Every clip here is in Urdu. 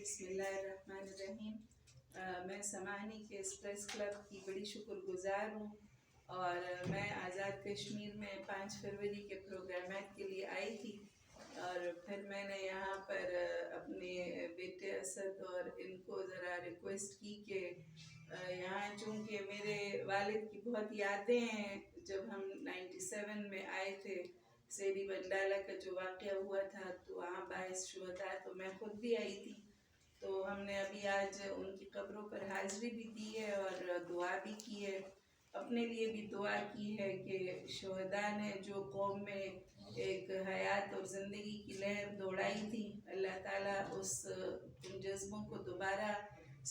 بسم اللہ الرحمن الرحیم۔ میں سماہنی کے اس پریس کلب کی بڑی شکر گزار ہوں، اور میں آزاد کشمیر میں 5 فروری کے پروگرامات کے لیے آئی تھی، اور پھر میں نے یہاں پر اپنے بیٹے اسد اور ان کو ذرا ریکویسٹ کی کہ یہاں چونکہ میرے والد کی بہت یادیں ہیں، جب ہم 97 میں آئے تھے سیری بنڈالہ کا جو واقعہ ہوا تھا تو وہاں 22 شہداء، تو میں خود بھی آئی تھی، تو ہم نے ابھی آج ان کی قبروں پر حاضری بھی دی ہے اور دعا بھی کی ہے، اپنے لیے بھی دعا کی ہے کہ شہداء نے جو قوم میں ایک حیات اور زندگی کی لہر دوڑائی تھی، اللہ تعالیٰ ان جذبوں کو دوبارہ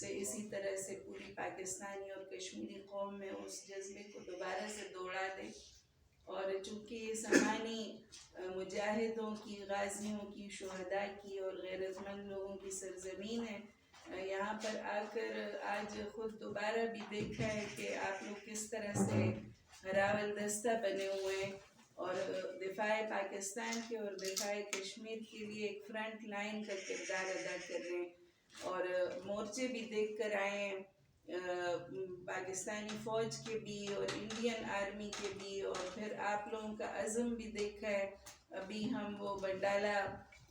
سے اسی طرح سے پوری پاکستانی اور کشمیری قوم میں اس جذبے کو دوبارہ سے دوڑا دے۔ اور چونکہ یہ سماہنی مجاہدوں کی، غازیوں کی، شہداء کی اور غیرت مند لوگوں کی سرزمین ہے، یہاں پر آ کر آج خود دوبارہ بھی دیکھا ہے کہ آپ لوگ کس طرح سے ہراول دستہ بنے ہوئے ہیں اور دفاع پاکستان کے اور دفاع کشمیر کے لیے ایک فرنٹ لائن کا کردار ادا کر رہے ہیں، اور مورچے بھی دیکھ کر آئے ہیں، پاکستانی فوج کے بھی اور انڈین آرمی کے بھی، اور پھر آپ لوگوں کا عزم بھی دیکھا ہے۔ ابھی ہم وہ بنڈالہ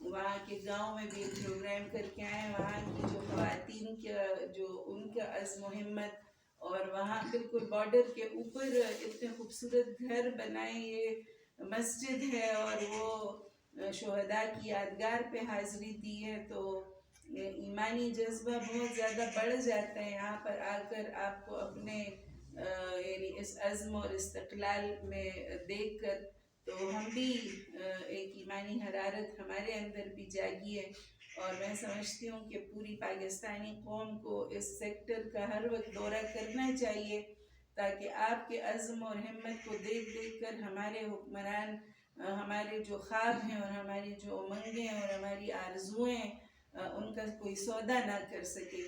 وہاں کے گاؤں میں بھی ایک پروگرام کر کے آئے ہیں، وہاں کی جو خواتین کا جو ان کا عزم و ہمت، اور وہاں بالکل بارڈر کے اوپر اتنے خوبصورت گھر بنائے، یہ مسجد ہے اور وہ شہداء کی یادگار پہ حاضری دی ہے، تو ایمانی جذبہ بہت زیادہ بڑھ جاتا ہے یہاں پر آ کر آپ کو اپنے یعنی اس عزم اور استقلال میں دیکھ کر، تو ہم بھی ایک ایمانی حرارت ہمارے اندر بھی جاگی ہے، اور میں سمجھتی ہوں کہ پوری پاکستانی قوم کو اس سیکٹر کا ہر وقت دورہ کرنا چاہیے، تاکہ آپ کے عزم اور ہمت کو دیکھ دیکھ کر ہمارے حکمران ہمارے جو خواب ہیں اور ہماری جو امنگیں اور ہماری آرزویں ہیں ان کا کوئی سودا نہ کر سکے،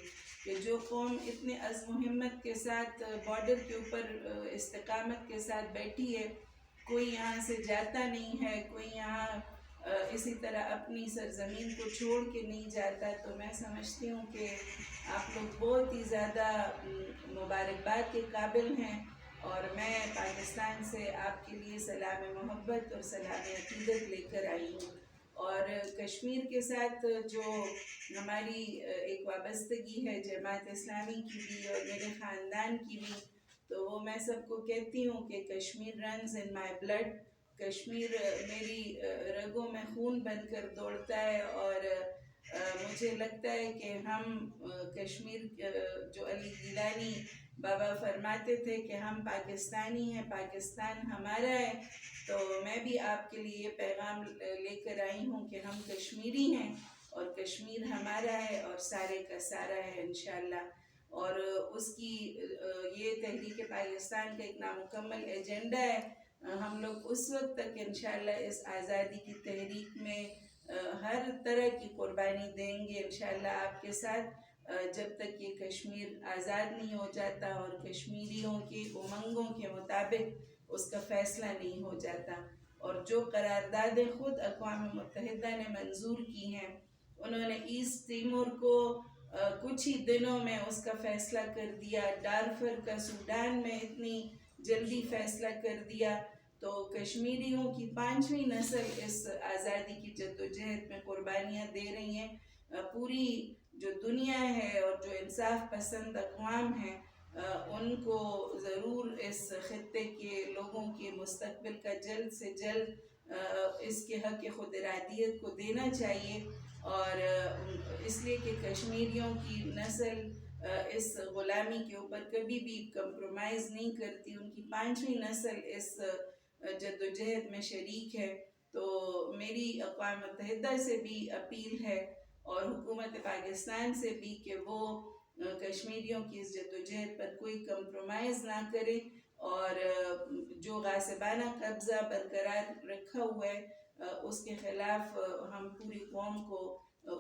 کہ جو قوم اتنے عزم و ہمت کے ساتھ بارڈر کے اوپر استقامت کے ساتھ بیٹھی ہے، کوئی یہاں سے جاتا نہیں ہے، کوئی یہاں اسی طرح اپنی سرزمین کو چھوڑ کے نہیں جاتا، تو میں سمجھتی ہوں کہ آپ لوگ بہت ہی زیادہ مبارکباد کے قابل ہیں، اور میں پاکستان سے آپ کے لیے سلام محبت اور سلام عقیدت لے کر آئی ہوں، اور کشمیر کے ساتھ جو ہماری ایک وابستگی ہے جماعت اسلامی کی بھی اور میرے خاندان کی بھی، تو وہ میں سب کو کہتی ہوں کہ Kashmir runs in my blood, Kashmir میری رگوں میں خون بن کر دوڑتا ہے، اور مجھے لگتا ہے کہ ہم کشمیر جو علی گیلانی بابا فرماتے تھے کہ ہم پاکستانی ہیں، پاکستان ہمارا ہے، تو میں بھی آپ کے لیے یہ پیغام لے کر آئی ہوں کہ ہم کشمیری ہیں اور کشمیر ہمارا ہے اور سارے کا سارا ہے انشاءاللہ، اور اس کی یہ تحریک پاکستان کا ایک نامکمل ایجنڈا ہے، ہم لوگ اس وقت تک انشاءاللہ اس آزادی کی تحریک میں ہر طرح کی قربانی دیں گے انشاءاللہ آپ کے ساتھ، جب تک یہ کشمیر آزاد نہیں ہو جاتا اور کشمیریوں کی امنگوں کے مطابق اس کا فیصلہ نہیں ہو جاتا، اور جو قراردادیں خود اقوام متحدہ نے منظور کی ہیں، انہوں نے ایسٹ تیمور کو کچھ ہی دنوں میں اس کا فیصلہ کر دیا، ڈارفر کا سوڈان میں اتنی جلدی فیصلہ کر دیا، تو کشمیریوں کی 5ویں نسل اس آزادی کی جدوجہد میں قربانیاں دے رہی ہیں، پوری جو دنیا ہے اور جو انصاف پسند اقوام ہیں ان کو ضرور اس خطے کے لوگوں کے مستقبل کا جلد سے جلد اس کے حق خود ارادیت کو دینا چاہیے، اور اس لیے کہ کشمیریوں کی نسل اس غلامی کے اوپر کبھی بھی کمپرومائز نہیں کرتی، ان کی 5ویں نسل اس جدوجہد میں شریک ہے، تو میری اقوام متحدہ سے بھی اپیل ہے اور حکومت پاکستان سے بھی کہ وہ کشمیریوں کی اس جدوجہد پر کوئی کمپرومائز نہ کرے، اور جو غاصبانہ قبضہ برقرار رکھا ہوا ہے اس کے خلاف ہم پوری قوم کو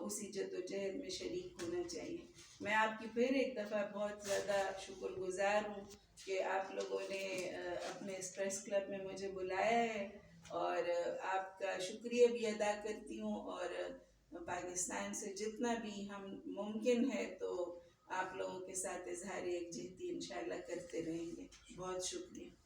اسی جدوجہد میں شریک ہونا چاہیے۔ میں آپ کی پھر ایک دفعہ بہت زیادہ شکر گزار ہوں کہ آپ لوگوں نے اپنے اس پریس کلب میں مجھے بلایا ہے، اور آپ کا شکریہ بھی ادا کرتی ہوں، اور پاکستان سے جتنا بھی ہم ممکن ہے تو آپ لوگوں کے ساتھ اظہار یکجہتی انشاءاللہ کرتے رہیں گے. بہت شکریہ.